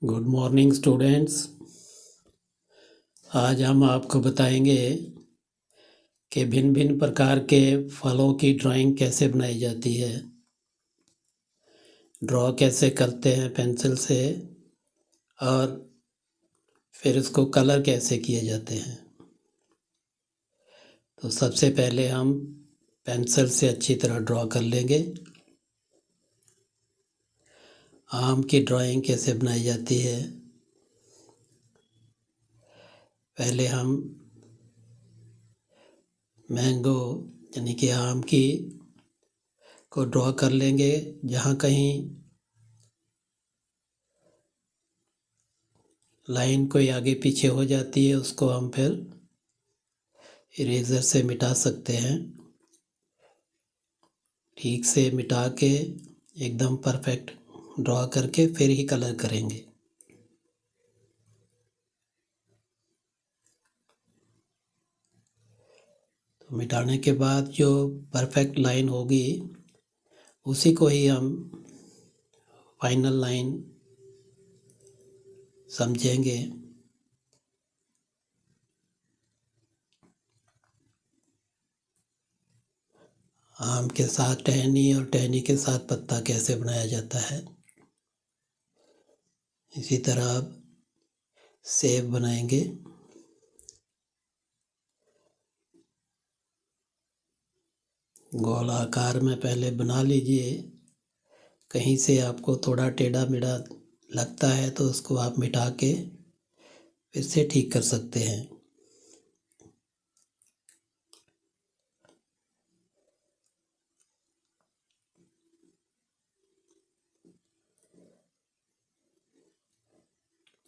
Good morning students. आज हम आपको बताएंगे कि भिन्न भिन्न प्रकार के फलों की ड्राइंग कैसे बनाई जाती है, ड्रॉ कैसे करते हैं पेंसिल से और फिर उसको कलर कैसे किए जाते हैं। तो सबसे पहले हम पेंसिल से अच्छी तरह ड्रॉ कर लेंगे। आम की ड्राइंग कैसे बनाई जाती है, पहले हम मैंगो यानी कि आम की को ड्रॉ कर लेंगे। जहाँ कहीं लाइन कोई आगे पीछे हो जाती है उसको हम फिर इरेज़र से मिटा सकते हैं। ठीक से मिटा के एकदम परफेक्ट ड्रॉ करके फिर ही कलर करेंगे। तो मिटाने के बाद जो परफेक्ट लाइन होगी उसी को ही हम फाइनल लाइन समझेंगे। आम के साथ टहनी और टहनी के साथ पत्ता कैसे बनाया जाता है, इसी तरह अब सेब बनाएंगे। गोल आकार में पहले बना लीजिए। कहीं से आपको थोड़ा टेढ़ा मेढ़ा लगता है तो उसको आप मिटा के फिर से ठीक कर सकते हैं।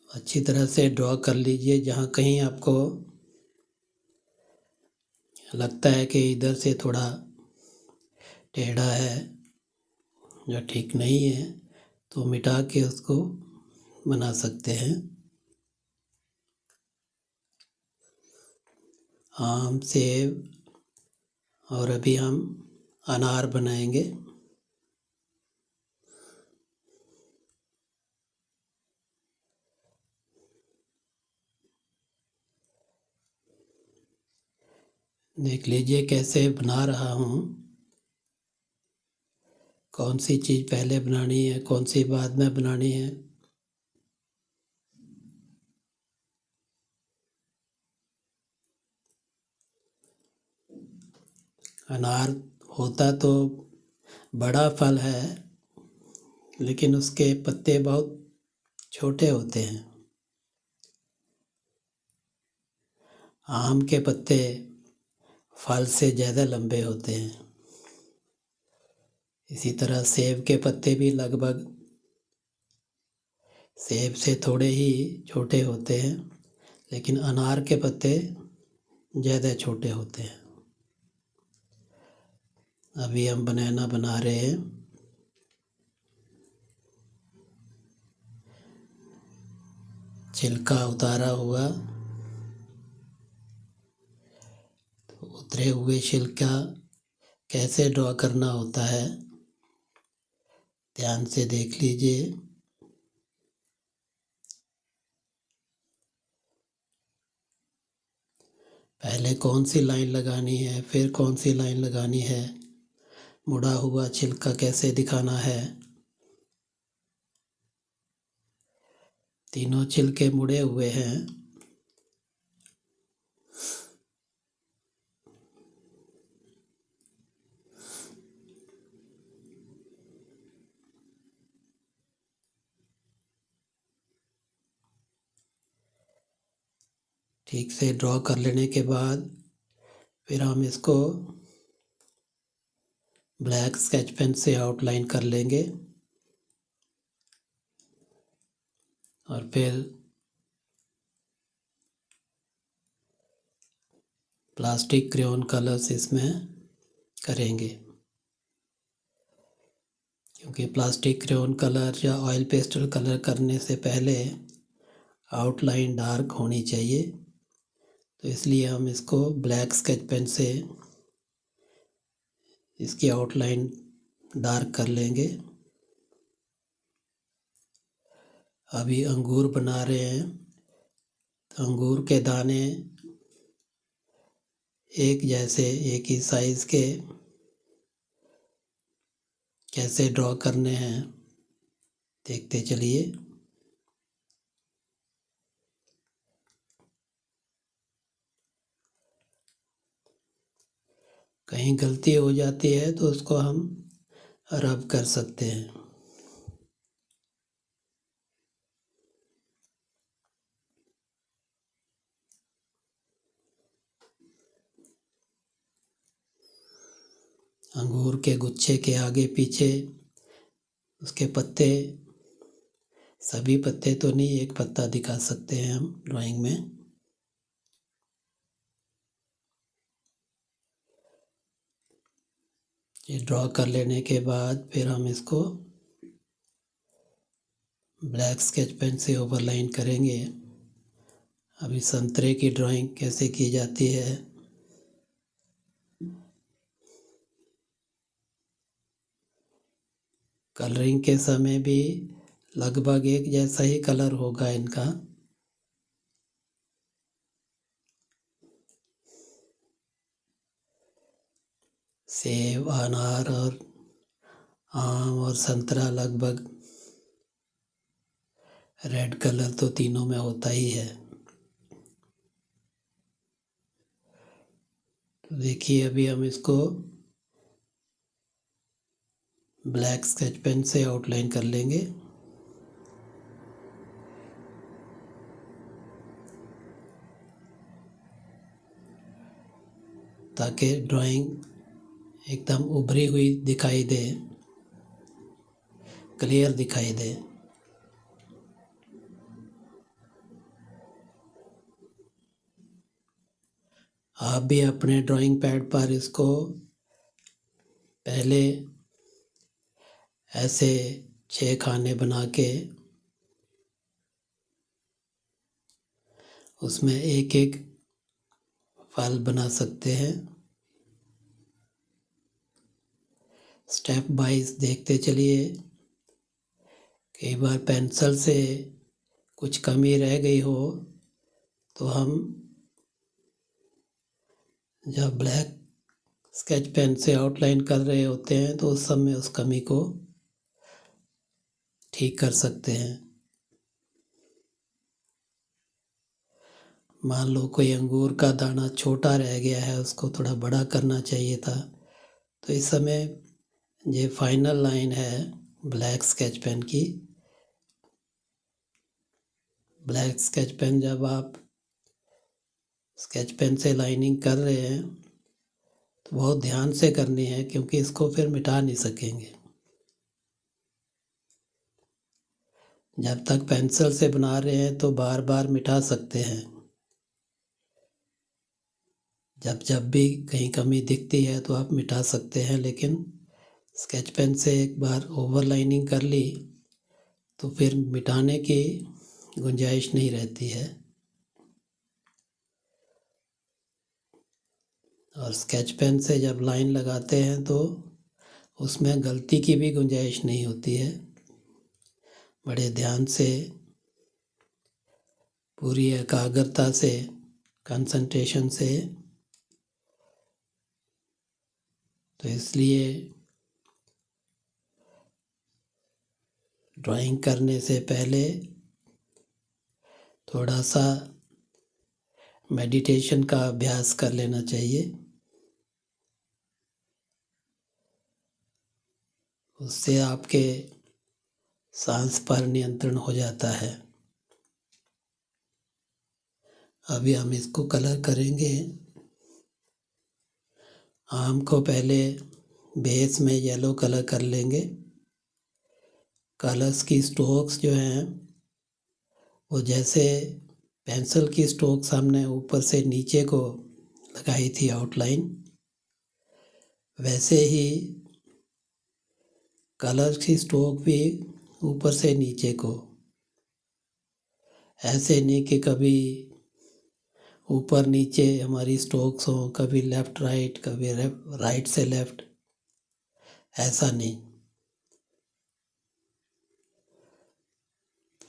अच्छी तरह से ड्रॉ कर लीजिए। जहाँ कहीं आपको लगता है कि इधर से थोड़ा टेढ़ा है जो ठीक नहीं है तो मिटा के उसको बना सकते हैं। आम, सेब और अभी हम अनार बनाएंगे। देख लीजिए कैसे बना रहा हूँ, कौन सी चीज़ पहले बनानी है कौन सी बाद में बनानी है। अनार होता तो बड़ा फल है लेकिन उसके पत्ते बहुत छोटे होते हैं। आम के पत्ते फल से ज़्यादा लंबे होते हैं। इसी तरह सेब के पत्ते भी लगभग सेब से थोड़े ही छोटे होते हैं लेकिन अनार के पत्ते ज़्यादा छोटे होते हैं। अभी हम बनाना बना रहे हैं। छिलका उतारा हुआ, तो उतरे हुए छिलका कैसे ड्रॉ करना होता है ध्यान से देख लीजिए। पहले कौन सी लाइन लगानी है फिर कौन सी लाइन लगानी है, मुड़ा हुआ छिलका कैसे दिखाना है। तीनों छिलके मुड़े हुए हैं। ठीक से ड्रॉ कर लेने के बाद फिर हम इसको ब्लैक स्केच पेन से आउटलाइन कर लेंगे और फिर प्लास्टिक क्रेयॉन कलर्स इसमें करेंगे। क्योंकि प्लास्टिक क्रेयॉन कलर या ऑयल पेस्टल कलर करने से पहले आउटलाइन डार्क होनी चाहिए, तो इसलिए हम इसको ब्लैक स्केच पेन से इसकी आउटलाइन डार्क कर लेंगे। अभी अंगूर बना रहे हैं, तो अंगूर के दाने एक जैसे एक ही साइज़ के कैसे ड्रॉ करने हैं देखते चलिए। कहीं गलती हो जाती है तो उसको हम रब कर सकते हैं। अंगूर के गुच्छे के आगे पीछे उसके पत्ते, सभी पत्ते तो नहीं, एक पत्ता दिखा सकते हैं हम ड्राइंग में। ये ड्रॉ कर लेने के बाद फिर हम इसको ब्लैक स्केच पेन से ओवरलाइन करेंगे। अभी संतरे की ड्राइंग कैसे की जाती है, कलरिंग के समय भी लगभग एक जैसा ही कलर होगा इनका। सेब, अनार और आम और संतरा लगभग रेड कलर तो तीनों में होता ही है। तो देखिए अभी हम इसको ब्लैक स्केच पेन से आउटलाइन कर लेंगे। ताकि ड्राइंग एकदम उभरी हुई दिखाई दे, क्लियर दिखाई दे। आप भी अपने ड्राइंग पैड पर इसको पहले ऐसे 6 खाने बना के उसमें एक एक फल बना सकते हैं। स्टेप वाइज देखते चलिए। कई बार पेंसिल से कुछ कमी रह गई हो तो हम जब ब्लैक स्केच पेन से आउटलाइन कर रहे होते हैं तो उस समय उस कमी को ठीक कर सकते हैं। मान लो कोई अंगूर का दाना छोटा रह गया है, उसको थोड़ा बड़ा करना चाहिए था, तो इस समय ये फाइनल लाइन है ब्लैक स्केच पेन की। ब्लैक स्केच पेन जब आप स्केच पेन से लाइनिंग कर रहे हैं तो बहुत ध्यान से करनी है, क्योंकि इसको फिर मिटा नहीं सकेंगे। जब तक पेंसिल से बना रहे हैं तो बार बार मिटा सकते हैं। जब भी कहीं कमी दिखती है तो आप मिटा सकते हैं, लेकिन स्केच पेन से एक बार ओवरलाइनिंग कर ली तो फिर मिटाने की गुंजाइश नहीं रहती है। और स्केच पेन से जब लाइन लगाते हैं तो उसमें गलती की भी गुंजाइश नहीं होती है। बड़े ध्यान से, पूरी एकाग्रता से, कंसंट्रेशन से, तो इसलिए ड्राइंग करने से पहले थोड़ा सा मेडिटेशन का अभ्यास कर लेना चाहिए। उससे आपके सांस पर नियंत्रण हो जाता है। अभी हम इसको कलर करेंगे। आम को पहले बेस में येलो कलर कर लेंगे। कलर्स की स्ट्रोक्स जो हैं वो जैसे पेंसिल की स्ट्रोक्स हमने ऊपर से नीचे को लगाई थी आउटलाइन, वैसे ही कलर की स्ट्रोक भी ऊपर से नीचे को। ऐसे नहीं कि कभी ऊपर नीचे हमारी स्ट्रोक्स हो, कभी लेफ़्ट राइट, कभी राइट से लेफ़्ट, ऐसा नहीं।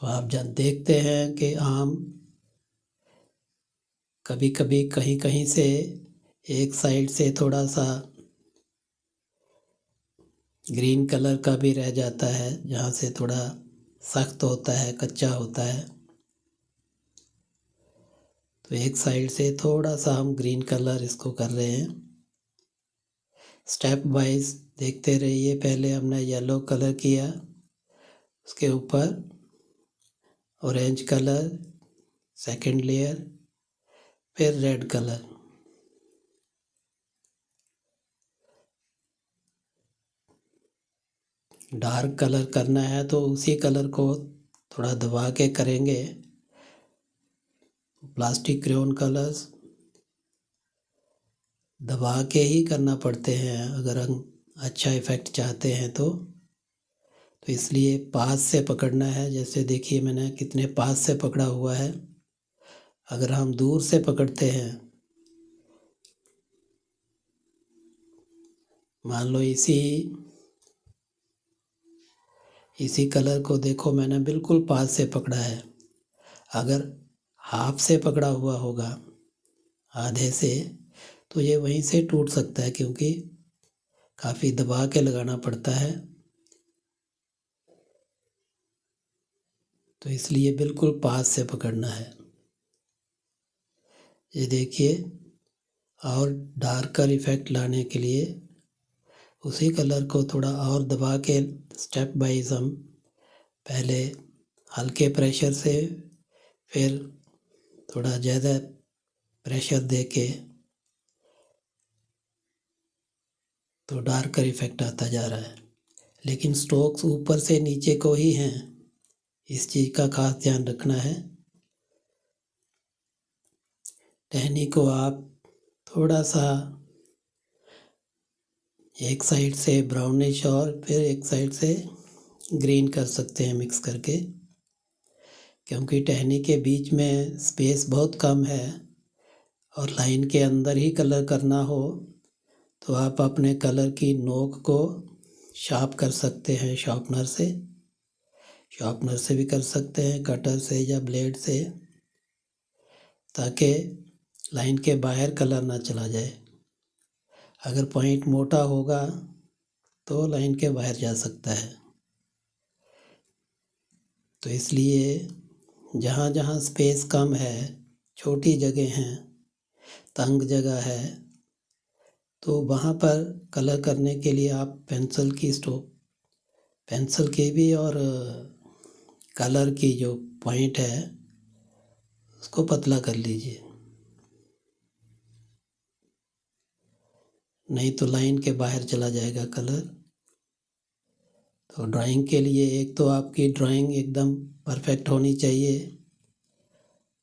तो आप जब देखते हैं कि आम कभी कभी कहीं कहीं से एक साइड से थोड़ा सा ग्रीन कलर का भी रह जाता है, जहाँ से थोड़ा सख्त होता है, कच्चा होता है। तो एक साइड से थोड़ा सा हम ग्रीन कलर इसको कर रहे हैं। स्टेप वाइज देखते रहिए। पहले हमने येलो कलर किया, उसके ऊपर ऑरेंज कलर, सेकंड लेयर, फिर रेड कलर। डार्क कलर करना है तो उसी कलर को थोड़ा दबा के करेंगे। प्लास्टिक क्रेयॉन कलर्स दबा के ही करना पड़ते हैं अगर हम अच्छा इफ़ेक्ट चाहते हैं तो इसलिए पास से पकड़ना है। जैसे देखिए मैंने कितने पास से पकड़ा हुआ है। अगर हम दूर से पकड़ते हैं, मान लो इसी कलर को देखो, मैंने बिल्कुल पास से पकड़ा है। अगर हाफ से पकड़ा हुआ होगा, आधे से, तो ये वहीं से टूट सकता है, क्योंकि काफ़ी दबा के लगाना पड़ता है। तो इसलिए बिल्कुल पास से पकड़ना है। ये देखिए, और डार्कर इफ़ेक्ट लाने के लिए उसी कलर को थोड़ा और दबा के स्टेप वाइज हम पहले हल्के प्रेशर से, फिर थोड़ा ज़्यादा प्रेशर दे के, तो डार्कर इफ़ेक्ट आता जा रहा है। लेकिन स्ट्रोक्स ऊपर से नीचे को ही हैं, इस चीज़ का खास ध्यान रखना है। टहनी को आप थोड़ा सा एक साइड से ब्राउनिश और फिर एक साइड से ग्रीन कर सकते हैं मिक्स करके, क्योंकि टहनी के बीच में स्पेस बहुत कम है और लाइन के अंदर ही कलर करना हो तो आप अपने कलर की नोक को शार्प कर सकते हैं शार्पनर से भी कर सकते हैं, कटर से या ब्लेड से, ताकि लाइन के बाहर कलर ना चला जाए। अगर पॉइंट मोटा होगा तो लाइन के बाहर जा सकता है। तो इसलिए जहाँ जहाँ स्पेस कम है, छोटी जगह हैं, तंग जगह है, तो वहाँ पर कलर करने के लिए आप पेंसिल की भी और कलर की जो पॉइंट है उसको पतला कर लीजिए, नहीं तो लाइन के बाहर चला जाएगा कलर। तो ड्राइंग के लिए एक तो आपकी ड्राइंग एकदम परफेक्ट होनी चाहिए,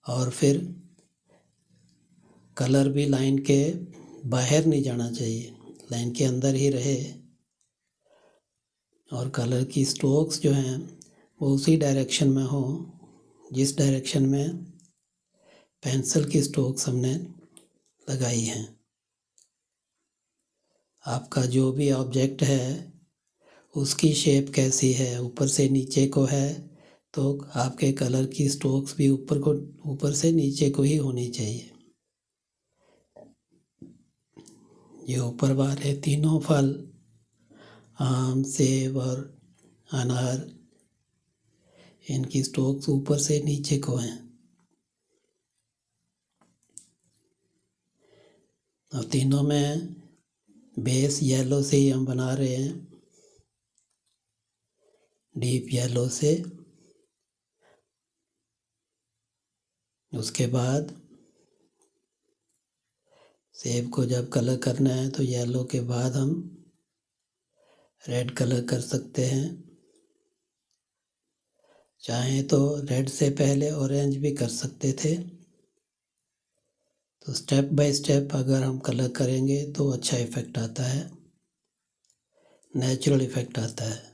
और फिर कलर भी लाइन के बाहर नहीं जाना चाहिए, लाइन के अंदर ही रहे। और कलर की स्ट्रोक्स जो हैं वो उसी डायरेक्शन में हो जिस डायरेक्शन में पेंसिल की स्ट्रोक्स हमने लगाई हैं। आपका जो भी ऑब्जेक्ट है उसकी शेप कैसी है, ऊपर से नीचे को है, तो आपके कलर की स्ट्रोक्स भी ऊपर से नीचे को ही होनी चाहिए। ये ऊपर वाले तीनों फल, आम, सेब और अनार, इनकी स्ट्रोक्स ऊपर से नीचे को हैं। और तीनों में बेस येलो से ही हम बना रहे हैं, डीप येलो से। उसके बाद सेब को जब कलर करना है तो येलो के बाद हम रेड कलर कर सकते हैं। चाहें तो रेड से पहले ऑरेंज भी कर सकते थे। तो स्टेप बाय स्टेप अगर हम कलर करेंगे तो अच्छा इफ़ेक्ट आता है, नेचुरल इफ़ेक्ट आता है।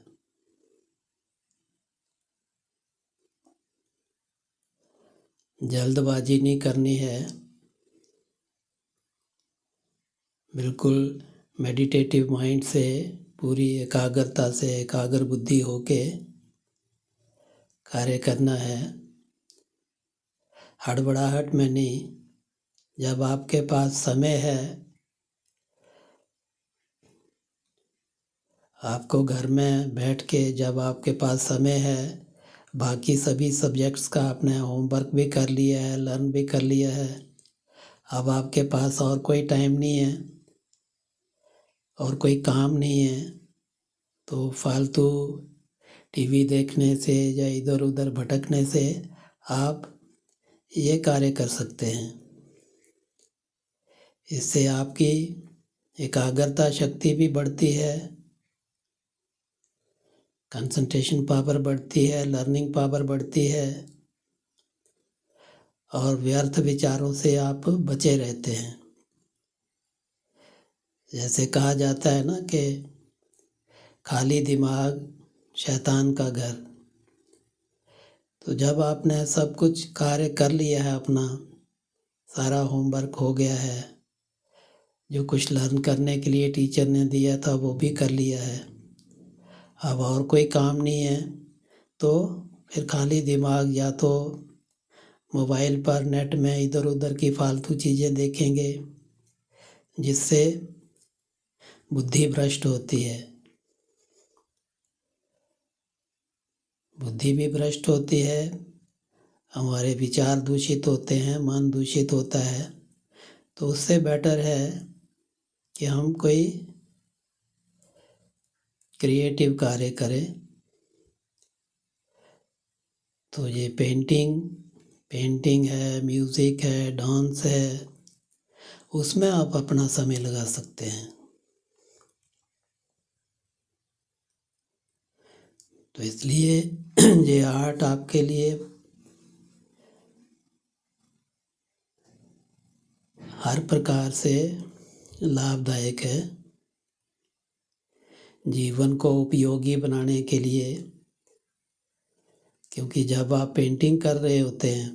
जल्दबाजी नहीं करनी है, बिल्कुल मेडिटेटिव माइंड से, पूरी एकाग्रता से, एकाग्र बुद्धि होके कार्य करना है, हड़बड़ाहट में नहीं। जब आपके पास समय है, आपको घर में बैठ के जब आपके पास समय है, बाकी सभी सब्जेक्ट्स का आपने होमवर्क भी कर लिया है, लर्न भी कर लिया है, अब आपके पास और कोई टाइम नहीं है और कोई काम नहीं है, तो फालतू टीवी देखने से या इधर उधर भटकने से आप ये कार्य कर सकते हैं। इससे आपकी एकाग्रता शक्ति भी बढ़ती है, कंसंट्रेशन पावर बढ़ती है, लर्निंग पावर बढ़ती है और व्यर्थ विचारों से आप बचे रहते हैं। जैसे कहा जाता है ना कि खाली दिमाग शैतान का घर। तो जब आपने सब कुछ कार्य कर लिया है, अपना सारा होमवर्क हो गया है, जो कुछ लर्न करने के लिए टीचर ने दिया था वो भी कर लिया है, अब और कोई काम नहीं है, तो फिर खाली दिमाग या तो मोबाइल पर नेट में इधर उधर की फालतू चीज़ें देखेंगे, जिससे बुद्धि भ्रष्ट होती है। बुद्धि भी भ्रष्ट होती है, हमारे विचार दूषित होते हैं, मन दूषित होता है। तो उससे बेटर है कि हम कोई क्रिएटिव कार्य करें। तो ये पेंटिंग है, म्यूज़िक है, डांस है, उसमें आप अपना समय लगा सकते हैं। तो इसलिए ये आर्ट आपके लिए हर प्रकार से लाभदायक है। जीवन को उपयोगी बनाने के लिए, क्योंकि जब आप पेंटिंग कर रहे होते हैं,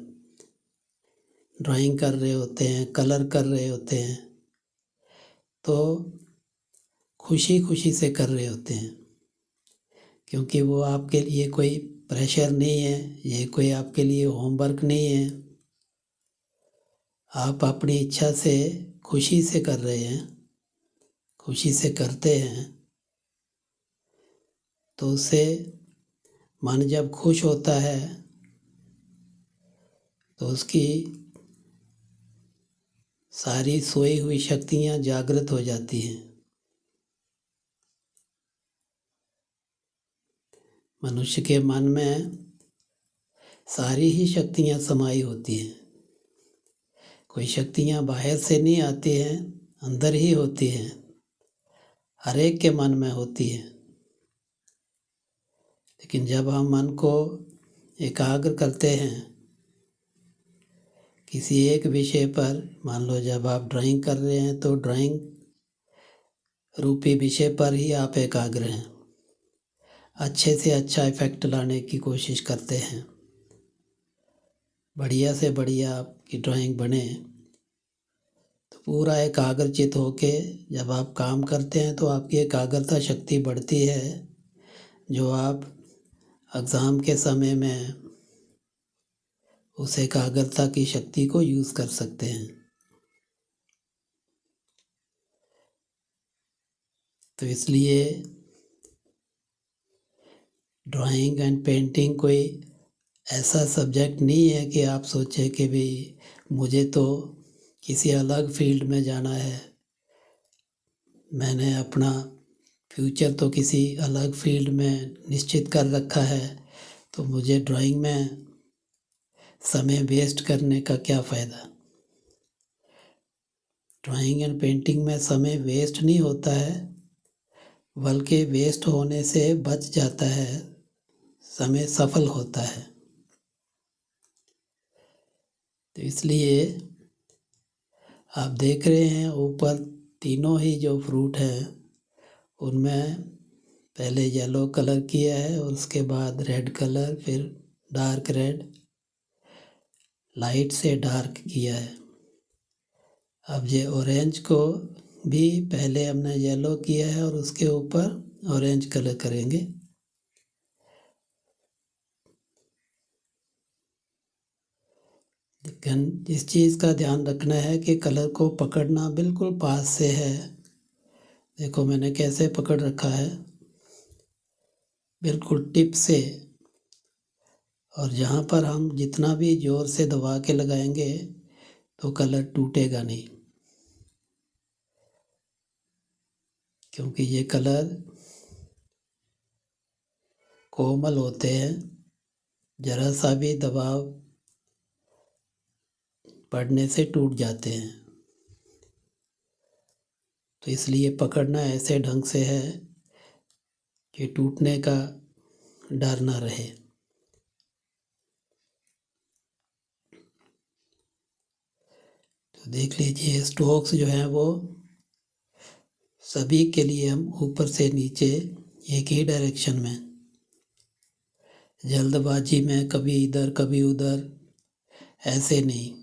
ड्राइंग कर रहे होते हैं, कलर कर रहे होते हैं, तो खुशी खुशी से कर रहे होते हैं, क्योंकि वो आपके लिए कोई प्रेशर नहीं है, ये कोई आपके लिए होमवर्क नहीं है। आप अपनी इच्छा से खुशी से कर रहे हैं, खुशी से करते हैं। तो उससे मन जब खुश होता है तो उसकी सारी सोई हुई शक्तियाँ जागृत हो जाती हैं। मनुष्य के मन में सारी ही शक्तियाँ समाई होती हैं। कोई शक्तियाँ बाहर से नहीं आती हैं, अंदर ही होती हैं, हर एक के मन में होती है। लेकिन जब हम मन को एकाग्र करते हैं किसी एक विषय पर, मान लो जब आप ड्राइंग कर रहे हैं तो ड्राइंग रूपी विषय पर ही आप एकाग्र हैं, अच्छे से अच्छा इफेक्ट लाने की कोशिश करते हैं, बढ़िया से बढ़िया आपकी ड्राइंग बने। तो पूरा एकाग्रचित होके जब आप काम करते हैं तो आपकी एकाग्रता शक्ति बढ़ती है, जो आप एग्ज़ाम के समय में उस एकाग्रता की शक्ति को यूज़ कर सकते हैं। तो इसलिए ड्राइंग एंड पेंटिंग कोई ऐसा सब्जेक्ट नहीं है कि आप सोचें कि भाई मुझे तो किसी अलग फील्ड में जाना है, मैंने अपना फ्यूचर तो किसी अलग फील्ड में निश्चित कर रखा है, तो मुझे ड्राइंग में समय वेस्ट करने का क्या फ़ायदा। ड्राइंग एंड पेंटिंग में समय वेस्ट नहीं होता है, बल्कि वेस्ट होने से बच जाता है, समय सफल होता है। तो इसलिए आप देख रहे हैं ऊपर तीनों ही जो फ्रूट हैं उनमें पहले येलो कलर किया है और उसके बाद रेड कलर, फिर डार्क रेड, लाइट से डार्क किया है। अब ये ऑरेंज को भी पहले हमने येलो किया है और उसके ऊपर ऑरेंज कलर करेंगे। इस चीज़ का ध्यान रखना है कि कलर को पकड़ना बिल्कुल पास से है। देखो मैंने कैसे पकड़ रखा है, बिल्कुल टिप से। और जहाँ पर हम जितना भी ज़ोर से दबा के लगाएंगे तो कलर टूटेगा नहीं, क्योंकि ये कलर कोमल होते हैं। ज़रा सा भी दबाव पड़ने से टूट जाते हैं। तो इसलिए पकड़ना ऐसे ढंग से है कि टूटने का डर ना रहे। तो देख लीजिए, स्ट्रोक्स जो हैं वो सभी के लिए हम ऊपर से नीचे एक ही डायरेक्शन में, जल्दबाजी में कभी इधर कभी उधर ऐसे नहीं।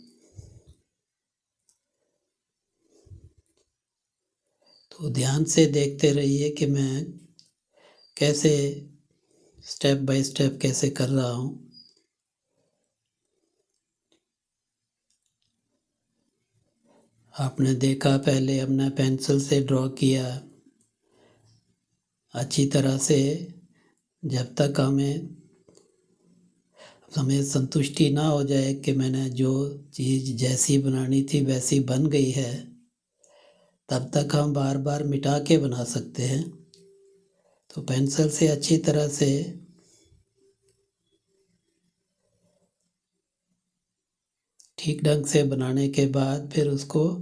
तो ध्यान से देखते रहिए कि मैं कैसे स्टेप बाय स्टेप कैसे कर रहा हूँ। आपने देखा पहले हमने पेंसिल से ड्रॉ किया अच्छी तरह से। जब तक हमें संतुष्टि ना हो जाए कि मैंने जो चीज़ जैसी बनानी थी वैसी बन गई है, तब तक हम बार बार मिटा के बना सकते हैं। तो पेंसिल से अच्छी तरह से ठीक ढंग से बनाने के बाद फिर उसको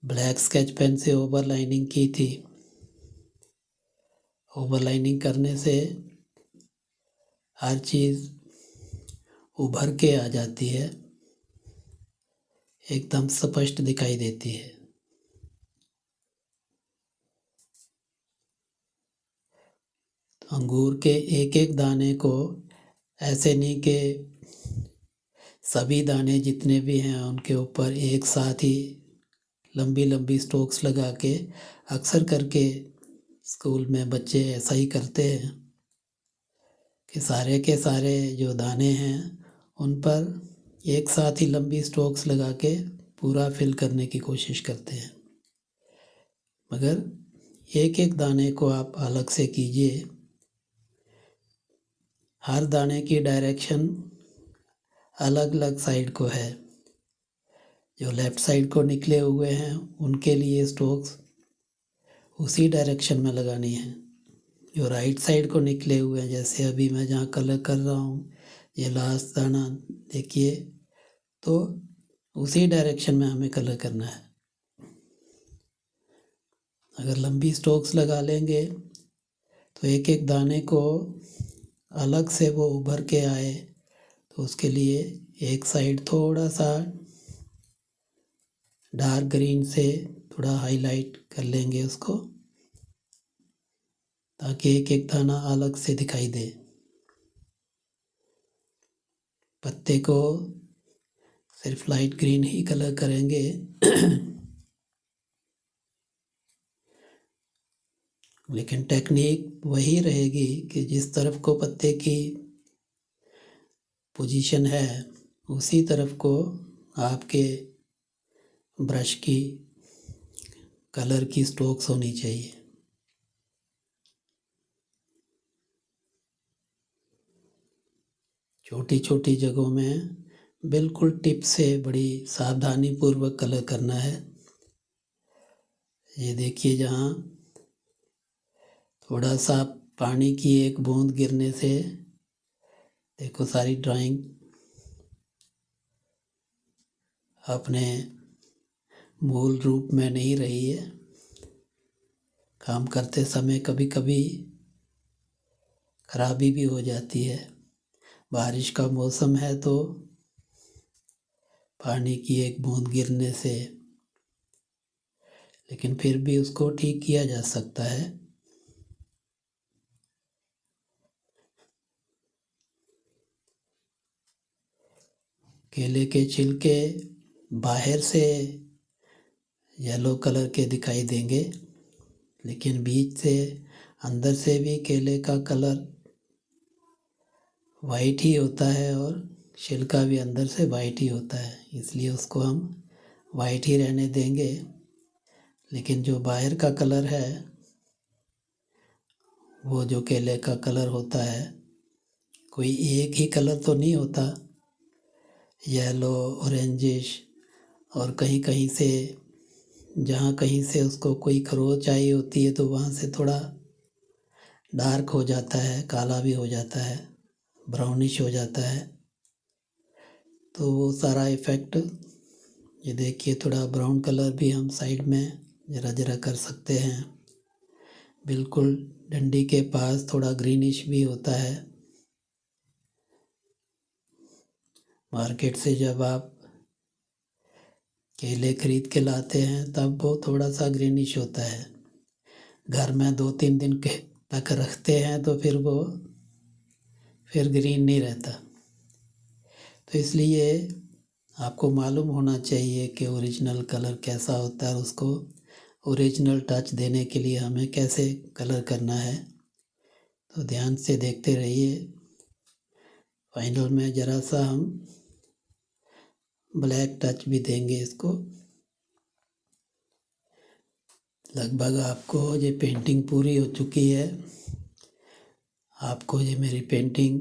ब्लैक स्केच पेन से ओवरलाइनिंग की थी। ओवरलाइनिंग करने से हर चीज़ उभर के आ जाती है, एकदम स्पष्ट दिखाई देती है। अंगूर के एक एक दाने को ऐसे नहीं कि सभी दाने जितने भी हैं उनके ऊपर एक साथ ही लंबी लंबी स्ट्रोक्स लगा के, अक्सर करके स्कूल में बच्चे ऐसा ही करते हैं कि सारे के सारे जो दाने हैं उन पर एक साथ ही लंबी स्ट्रोक्स लगा के पूरा फिल करने की कोशिश करते हैं। मगर एक एक दाने को आप अलग से कीजिए। हर दाने की डायरेक्शन अलग अलग साइड को है। जो लेफ़्ट साइड को निकले हुए हैं उनके लिए स्ट्रोक्स उसी डायरेक्शन में लगानी है। जो राइट साइड को निकले हुए हैं, जैसे अभी मैं जहाँ कलर कर रहा हूँ, ये लास्ट दाना देखिए, तो उसी डायरेक्शन में हमें कलर करना है। अगर लंबी स्ट्रोक्स लगा लेंगे तो एक एक दाने को अलग से वो उभर के आए, तो उसके लिए एक साइड थोड़ा सा डार्क ग्रीन से थोड़ा हाईलाइट कर लेंगे उसको, ताकि एक एक दाना अलग से दिखाई दे। पत्ते को सिर्फ लाइट ग्रीन ही कलर करेंगे लेकिन टेक्निक वही रहेगी कि जिस तरफ को पत्ते की पोजीशन है उसी तरफ को आपके ब्रश की कलर की स्ट्रोक्स होनी चाहिए। छोटी छोटी जगहों में बिल्कुल टिप से बड़ी सावधानी पूर्वक कलर करना है। ये देखिए, जहाँ थोड़ा सा पानी की एक बूंद गिरने से देखो सारी ड्राइंग अपने मूल रूप में नहीं रही है। काम करते समय कभी कभी खराबी भी हो जाती है। बारिश का मौसम है तो पानी की एक बूंद गिरने से, लेकिन फिर भी उसको ठीक किया जा सकता है। केले के छिलके बाहर से येलो कलर के दिखाई देंगे, लेकिन बीच से अंदर से भी केले का कलर वाइट ही होता है और छिलका भी अंदर से वाइट ही होता है, इसलिए उसको हम वाइट ही रहने देंगे। लेकिन जो बाहर का कलर है, वो जो केले का कलर होता है, कोई एक ही कलर तो नहीं होता, येलो, ऑरेंजिश, और कहीं कहीं से, जहाँ कहीं से उसको कोई खरोच आई होती है तो वहाँ से थोड़ा डार्क हो जाता है, काला भी हो जाता है, ब्राउनिश हो जाता है। तो वो सारा इफ़ेक्ट, ये देखिए थोड़ा ब्राउन कलर भी हम साइड में ज़रा ज़रा कर सकते हैं। बिल्कुल डंडी के पास थोड़ा ग्रीनिश भी होता है। मार्केट से जब आप केले खरीद के लाते हैं तब वो थोड़ा सा ग्रीनिश होता है। घर में 2-3 दिन के तक रखते हैं तो फिर वो फिर ग्रीन नहीं रहता। तो इसलिए आपको मालूम होना चाहिए कि ओरिजिनल कलर कैसा होता है, और उसको ओरिजिनल टच देने के लिए हमें कैसे कलर करना है। तो ध्यान से देखते रहिए। फाइनल में ज़रा सा हम ब्लैक टच भी देंगे इसको। लगभग आपको ये पेंटिंग पूरी हो चुकी है। आपको ये मेरी पेंटिंग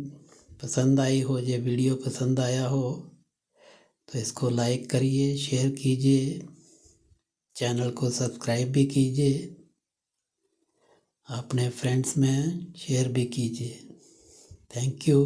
पसंद आई हो, ये वीडियो पसंद आया हो, तो इसको लाइक करिए, शेयर कीजिए, चैनल को सब्सक्राइब भी कीजिए, अपने फ्रेंड्स में शेयर भी कीजिए। Thank you.